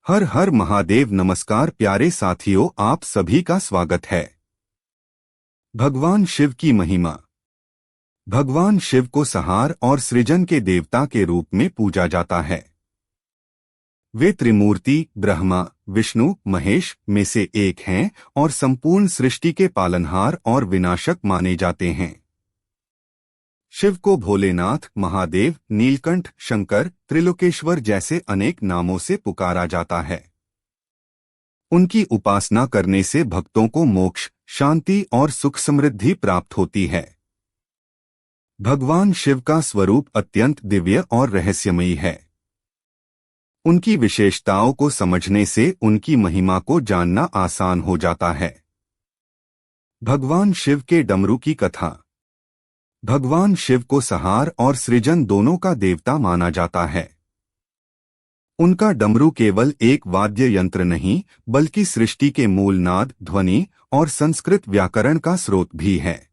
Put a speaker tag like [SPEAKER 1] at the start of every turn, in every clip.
[SPEAKER 1] हर हर महादेव। नमस्कार प्यारे साथियों, आप सभी का स्वागत है। भगवान शिव की महिमा। भगवान शिव को संहार और सृजन के देवता के रूप में पूजा जाता है। वे त्रिमूर्ति ब्रह्मा, विष्णु, महेश में से एक हैं और संपूर्ण सृष्टि के पालनहार और विनाशक माने जाते हैं। शिव को भोलेनाथ, महादेव, नीलकंठ, शंकर, त्रिलोकेश्वर जैसे अनेक नामों से पुकारा जाता है। उनकी उपासना करने से भक्तों को मोक्ष, शांति और सुख समृद्धि प्राप्त होती है। भगवान शिव का स्वरूप अत्यंत दिव्य और रहस्यमयी है। उनकी विशेषताओं को समझने से उनकी महिमा को जानना आसान हो जाता है। भगवान शिव के डमरू की कथा। भगवान शिव को संहार और सृजन दोनों का देवता माना जाता है। उनका डमरू केवल एक वाद्य यंत्र नहीं, बल्कि सृष्टि के मूल नाद, ध्वनि और संस्कृत व्याकरण का स्रोत भी है।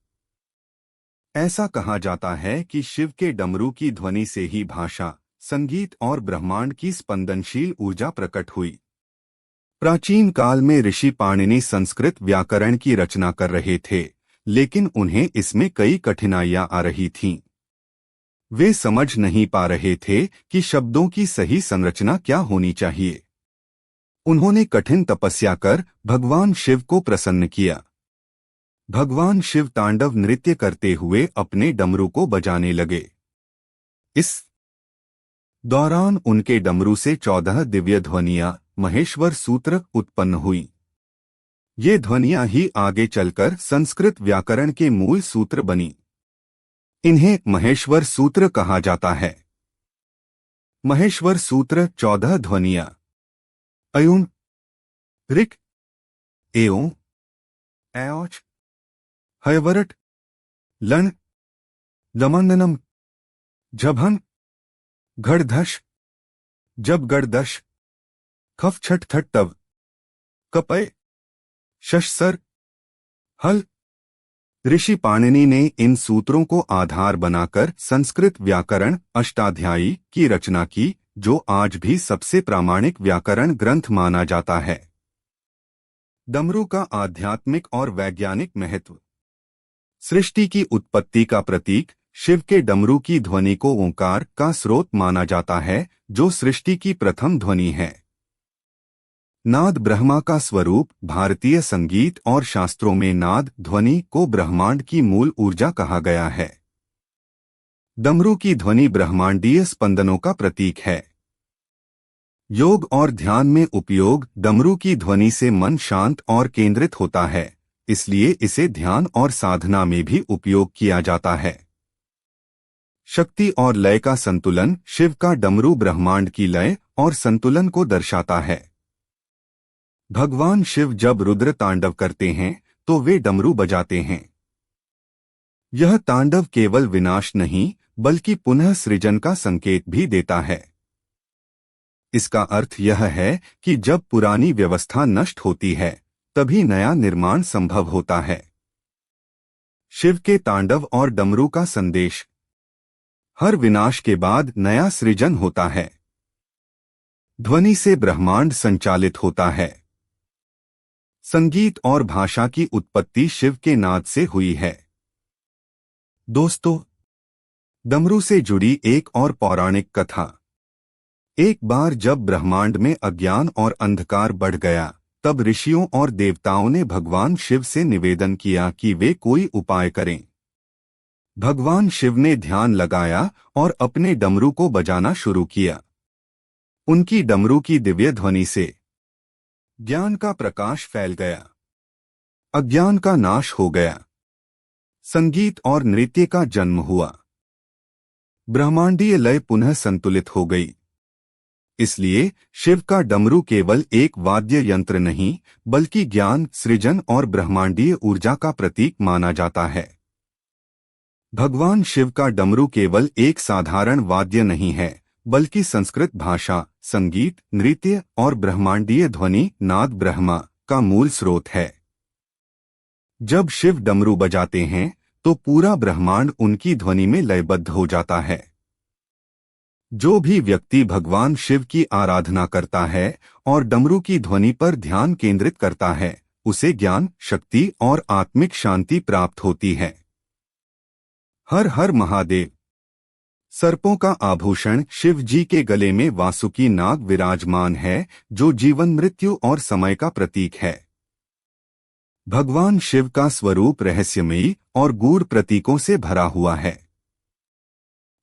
[SPEAKER 1] ऐसा कहा जाता है कि शिव के डमरू की ध्वनि से ही भाषा, संगीत और ब्रह्मांड की स्पंदनशील ऊर्जा प्रकट हुई। प्राचीन काल में ऋषि पाणिनि संस्कृत व्याकरण की रचना कर रहे थे, लेकिन उन्हें इसमें कई कठिनाइयां आ रही थीं। वे समझ नहीं पा रहे थे कि शब्दों की सही संरचना क्या होनी चाहिए। उन्होंने कठिन तपस्या कर भगवान शिव को प्रसन्न किया। भगवान शिव तांडव नृत्य करते हुए अपने डमरू को बजाने लगे। इस दौरान उनके डमरू से 14 दिव्य ध्वनियां, महेश्वर सूत्र उत्पन्न हुई। ये ध्वनियां ही आगे चलकर संस्कृत व्याकरण के मूल सूत्र बनी। इन्हें महेश्वर सूत्र कहा जाता है। महेश्वर सूत्र 14 ध्वनियां अयुण, ऋक, एओं, ऐऔच, हयवरट, लन, दमंदनम, झभन, घड़धश, जब गड़दश, खफ छठ थट तव, कपय, शशसर, हल। ऋषि पाणिनि ने इन सूत्रों को आधार बनाकर संस्कृत व्याकरण अष्टाध्यायी की रचना की, जो आज भी सबसे प्रामाणिक व्याकरण ग्रंथ माना जाता है। डमरू का आध्यात्मिक और वैज्ञानिक महत्व। सृष्टि की उत्पत्ति का प्रतीक शिव के डमरू की ध्वनि को ओंकार का स्रोत माना जाता है, जो सृष्टि की प्रथम ध्वनि है। नाद ब्रह्मा का स्वरूप। भारतीय संगीत और शास्त्रों में नाद ध्वनि को ब्रह्मांड की मूल ऊर्जा कहा गया है। डमरू की ध्वनि ब्रह्मांडीय स्पंदनों का प्रतीक है। योग और ध्यान में उपयोग। डमरू की ध्वनि से मन शांत और केंद्रित होता है, इसलिए इसे ध्यान और साधना में भी उपयोग किया जाता है। शक्ति और लय का संतुलन। शिव का डमरू ब्रह्मांड की लय और संतुलन को दर्शाता है। भगवान शिव जब रुद्र तांडव करते हैं तो वे डमरू बजाते हैं। यह तांडव केवल विनाश नहीं, बल्कि पुनः सृजन का संकेत भी देता है। इसका अर्थ यह है कि जब पुरानी व्यवस्था नष्ट होती है, तभी नया निर्माण संभव होता है। शिव के तांडव और डमरू का संदेश। हर विनाश के बाद नया सृजन होता है। ध्वनि से ब्रह्मांड संचालित होता है। संगीत और भाषा की उत्पत्ति शिव के नाद से हुई है। दोस्तों, डमरू से जुड़ी एक और पौराणिक कथा। एक बार जब ब्रह्मांड में अज्ञान और अंधकार बढ़ गया, तब ऋषियों और देवताओं ने भगवान शिव से निवेदन किया कि वे कोई उपाय करें। भगवान शिव ने ध्यान लगाया और अपने डमरू को बजाना शुरू किया। उनकी डमरू की दिव्य ध्वनि से ज्ञान का प्रकाश फैल गया। अज्ञान का नाश हो गया। संगीत और नृत्य का जन्म हुआ। ब्रह्मांडीय लय पुनः संतुलित हो गई। इसलिए शिव का डमरू केवल एक वाद्य यंत्र नहीं, बल्कि ज्ञान, सृजन और ब्रह्मांडीय ऊर्जा का प्रतीक माना जाता है। भगवान शिव का डमरू केवल एक साधारण वाद्य नहीं है, बल्कि संस्कृत भाषा, संगीत, नृत्य और ब्रह्मांडीय ध्वनि नाद ब्रह्मा का मूल स्रोत है। जब शिव डमरू बजाते हैं तो पूरा ब्रह्मांड उनकी ध्वनि में लयबद्ध हो जाता है। जो भी व्यक्ति भगवान शिव की आराधना करता है और डमरू की ध्वनि पर ध्यान केंद्रित करता है, उसे ज्ञान, शक्ति और आत्मिक शांति प्राप्त होती है। हर हर महादेव। सर्पों का आभूषण। शिव जी के गले में वासुकी नाग विराजमान है, जो जीवन, मृत्यु और समय का प्रतीक है। भगवान शिव का स्वरूप रहस्यमयी और गूढ़ प्रतीकों से भरा हुआ है।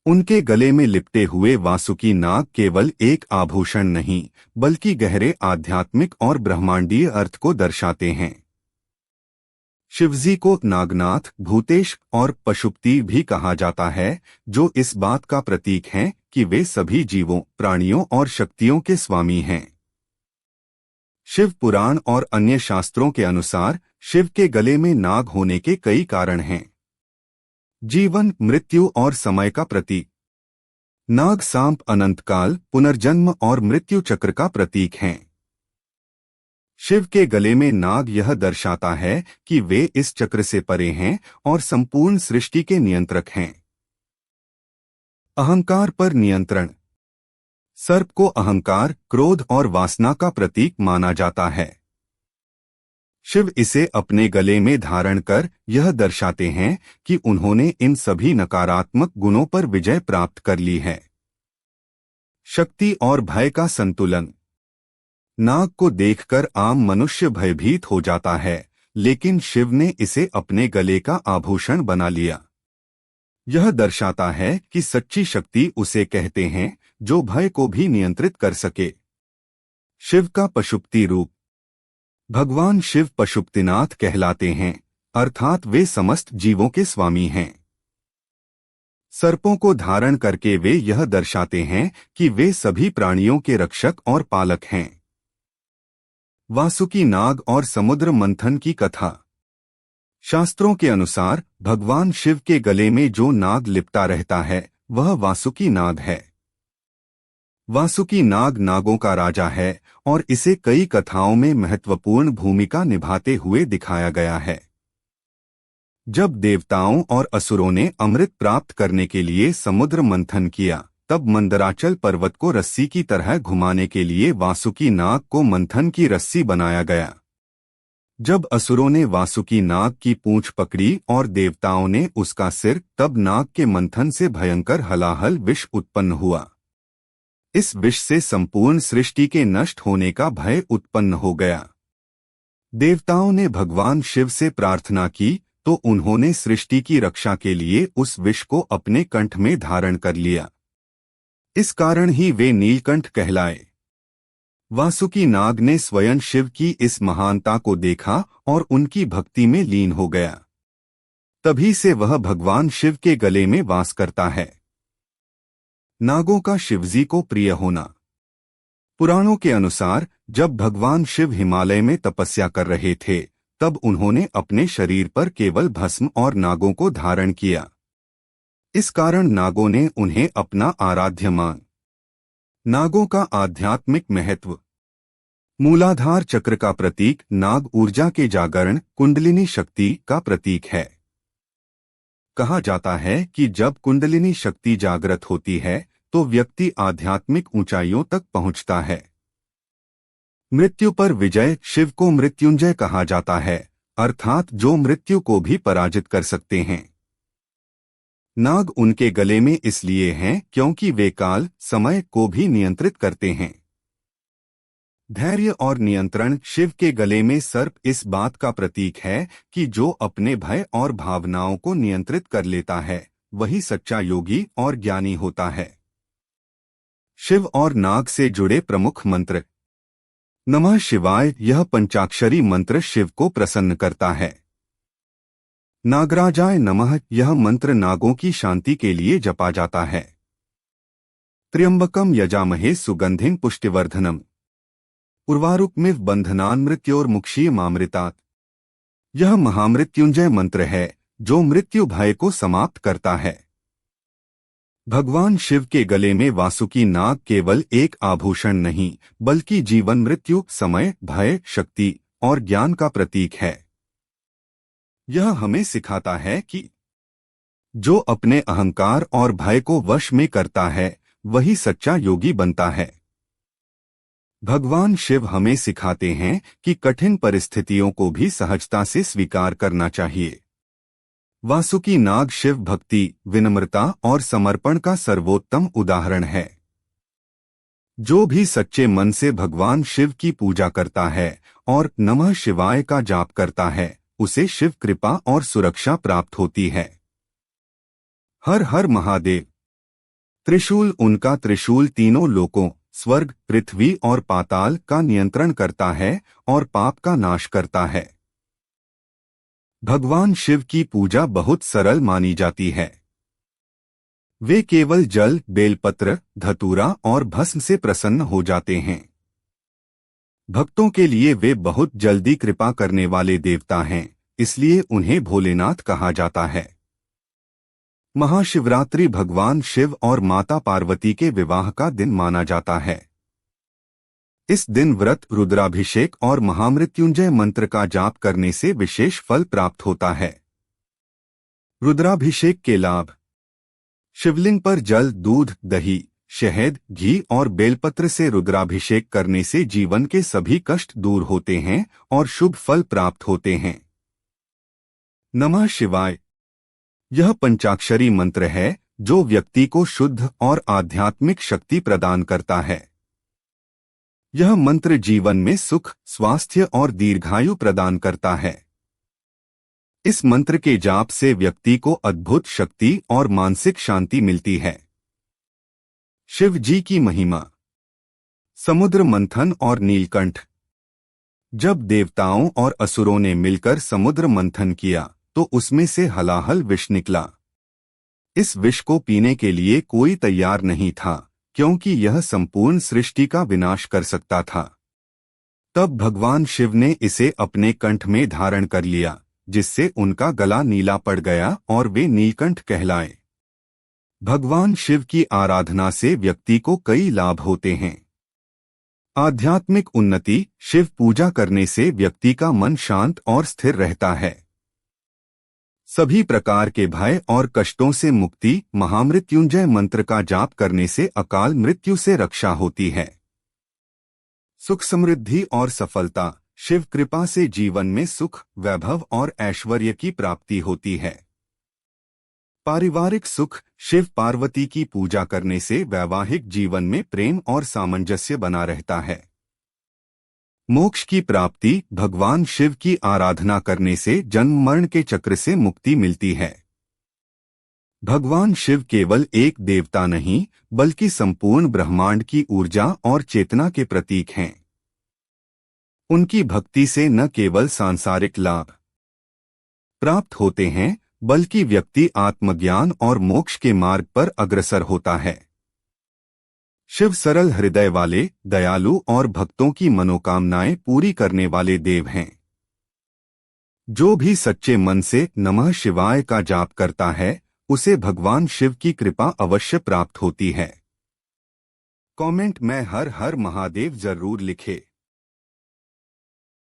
[SPEAKER 1] उनके गले में लिपटे हुए वासुकी नाग केवल एक आभूषण नहीं, बल्कि गहरे आध्यात्मिक और ब्रह्मांडीय अर्थ को दर्शाते हैं। शिवजी को नागनाथ, भूतेश और पशुपति भी कहा जाता है, जो इस बात का प्रतीक हैं कि वे सभी जीवों, प्राणियों और शक्तियों के स्वामी हैं। शिव पुराण और अन्य शास्त्रों के अनुसार शिव के गले में नाग होने के कई कारण हैं। जीवन, मृत्यु और समय का प्रतीक। नाग सांप अनंतकाल, पुनर्जन्म और मृत्यु चक्र का प्रतीक हैं। शिव के गले में नाग यह दर्शाता है कि वे इस चक्र से परे हैं और संपूर्ण सृष्टि के नियंत्रक हैं। अहंकार पर नियंत्रण। सर्प को अहंकार, क्रोध और वासना का प्रतीक माना जाता है। शिव इसे अपने गले में धारण कर यह दर्शाते हैं कि उन्होंने इन सभी नकारात्मक गुणों पर विजय प्राप्त कर ली है। शक्ति और भय का संतुलन। नाग को देखकर आम मनुष्य भयभीत हो जाता है, लेकिन शिव ने इसे अपने गले का आभूषण बना लिया। यह दर्शाता है कि सच्ची शक्ति उसे कहते हैं, जो भय को भी नियंत्रित कर सके। शिव का पशुपति रूप। भगवान शिव पशुपतिनाथ कहलाते हैं, अर्थात वे समस्त जीवों के स्वामी हैं। सर्पों को धारण करके वे यह दर्शाते हैं कि वे सभी प्राणियों के रक्षक और पालक हैं। वासुकी नाग और समुद्र मंथन की कथा। शास्त्रों के अनुसार भगवान शिव के गले में जो नाग लिपटा रहता है, वह वासुकी नाग है। वासुकी नाग नागों का राजा है और इसे कई कथाओं में महत्वपूर्ण भूमिका निभाते हुए दिखाया गया है। जब देवताओं और असुरों ने अमृत प्राप्त करने के लिए समुद्र मंथन किया, तब मंदराचल पर्वत को रस्सी की तरह घुमाने के लिए वासुकी नाग को मंथन की रस्सी बनाया गया। जब असुरों ने वासुकी नाग की पूंछ पकड़ी और देवताओं ने उसका सिर, तब नाग के मंथन से भयंकर हलाहल विष उत्पन्न हुआ। इस विष से संपूर्ण सृष्टि के नष्ट होने का भय उत्पन्न हो गया। देवताओं ने भगवान शिव से प्रार्थना की तो उन्होंने सृष्टि की रक्षा के लिए उस विष को अपने कंठ में धारण कर लिया। इस कारण ही वे नीलकंठ कहलाए। वासुकी नाग ने स्वयं शिव की इस महानता को देखा और उनकी भक्ति में लीन हो गया। तभी से वह भगवान शिव के गले में वास करता है। नागों का शिवजी को प्रिय होना। पुराणों के अनुसार जब भगवान शिव हिमालय में तपस्या कर रहे थे, तब उन्होंने अपने शरीर पर केवल भस्म और नागों को धारण किया। इस कारण नागों ने उन्हें अपना आराध्य मान। नागों का आध्यात्मिक महत्व। मूलाधार चक्र का प्रतीक नाग ऊर्जा के जागरण, कुंडलिनी शक्ति का प्रतीक है। कहा जाता है कि जब कुंडलिनी शक्ति जागृत होती है तो व्यक्ति आध्यात्मिक ऊंचाइयों तक पहुंचता है। मृत्यु पर विजय। शिव को मृत्युंजय कहा जाता है, अर्थात जो मृत्यु को भी पराजित कर सकते हैं। नाग उनके गले में इसलिए हैं क्योंकि वे काल, समय को भी नियंत्रित करते हैं। धैर्य और नियंत्रण। शिव के गले में सर्प इस बात का प्रतीक है कि जो अपने भय और भावनाओं को नियंत्रित कर लेता है, वही सच्चा योगी और ज्ञानी होता है। शिव और नाग से जुड़े प्रमुख मंत्र। नमः शिवाय। यह पंचाक्षरी मंत्र शिव को प्रसन्न करता है। नागराजाय नमः। यह मंत्र नागों की शांति के लिए जपा जाता है। त्र्यंबकम यजामहे सुगंधिं पुष्टिवर्धनम उर्वारुकमिव बंधनान् मृत्योर्मुक्षीयमामृतात्। यह महामृत्युंजय मंत्र है जो मृत्यु भय को समाप्त करता है। भगवान शिव के गले में वासुकी नाग केवल एक आभूषण नहीं, बल्कि जीवन, मृत्यु, समय, भय, शक्ति और ज्ञान का प्रतीक है। यह हमें सिखाता है कि जो अपने अहंकार और भय को वश में करता है, वही सच्चा योगी बनता है। भगवान शिव हमें सिखाते हैं कि कठिन परिस्थितियों को भी सहजता से स्वीकार करना चाहिए। वासुकी नाग शिव भक्ति, विनम्रता और समर्पण का सर्वोत्तम उदाहरण है। जो भी सच्चे मन से भगवान शिव की पूजा करता है और नमः शिवाय का जाप करता है, उसे शिव कृपा और सुरक्षा प्राप्त होती है। हर हर महादेव। त्रिशूल। उनका त्रिशूल तीनों लोकों, स्वर्ग, पृथ्वी और पाताल का नियंत्रण करता है और पाप का नाश करता है। भगवान शिव की पूजा बहुत सरल मानी जाती है। वे केवल जल, बेलपत्र, धतूरा और भस्म से प्रसन्न हो जाते हैं। भक्तों के लिए वे बहुत जल्दी कृपा करने वाले देवता हैं, इसलिए उन्हें भोलेनाथ कहा जाता है। महाशिवरात्रि भगवान शिव और माता पार्वती के विवाह का दिन माना जाता है। इस दिन व्रत, रुद्राभिषेक और महामृत्युंजय मंत्र का जाप करने से विशेष फल प्राप्त होता है। रुद्राभिषेक के लाभ। शिवलिंग पर जल, दूध, दही, शहद, घी और बेलपत्र से रुद्राभिषेक करने से जीवन के सभी कष्ट दूर होते हैं और शुभ फल प्राप्त होते हैं। नमः शिवाय। यह पंचाक्षरी मंत्र है जो व्यक्ति को शुद्ध और आध्यात्मिक शक्ति प्रदान करता है। यह मंत्र जीवन में सुख, स्वास्थ्य और दीर्घायु प्रदान करता है। इस मंत्र के जाप से व्यक्ति को अद्भुत शक्ति और मानसिक शांति मिलती है। शिव जी की महिमा। समुद्र मंथन और नीलकंठ। जब देवताओं और असुरों ने मिलकर समुद्र मंथन किया तो उसमें से हलाहल विष निकला। इस विष को पीने के लिए कोई तैयार नहीं था, क्योंकि यह संपूर्ण सृष्टि का विनाश कर सकता था। तब भगवान शिव ने इसे अपने कंठ में धारण कर लिया, जिससे उनका गला नीला पड़ गया और वे नीलकंठ कहलाए। भगवान शिव की आराधना से व्यक्ति को कई लाभ होते हैं। आध्यात्मिक उन्नति। शिव पूजा करने से व्यक्ति का मन शांत और स्थिर रहता है। सभी प्रकार के भय और कष्टों से मुक्ति। महामृत्युंजय मंत्र का जाप करने से अकाल मृत्यु से रक्षा होती है। सुख, समृद्धि और सफलता। शिव कृपा से जीवन में सुख, वैभव और ऐश्वर्य की प्राप्ति होती है। पारिवारिक सुख। शिव पार्वती की पूजा करने से वैवाहिक जीवन में प्रेम और सामंजस्य बना रहता है। मोक्ष की प्राप्ति। भगवान शिव की आराधना करने से जन्म मरण के चक्र से मुक्ति मिलती है। भगवान शिव केवल एक देवता नहीं, बल्कि संपूर्ण ब्रह्मांड की ऊर्जा और चेतना के प्रतीक हैं। उनकी भक्ति से न केवल सांसारिक लाभ प्राप्त होते हैं, बल्कि व्यक्ति आत्मज्ञान और मोक्ष के मार्ग पर अग्रसर होता है। शिव सरल हृदय वाले, दयालु और भक्तों की मनोकामनाएं पूरी करने वाले देव हैं। जो भी सच्चे मन से नमः शिवाय का जाप करता है, उसे भगवान शिव की कृपा अवश्य प्राप्त होती है। कमेंट में हर हर महादेव जरूर लिखे।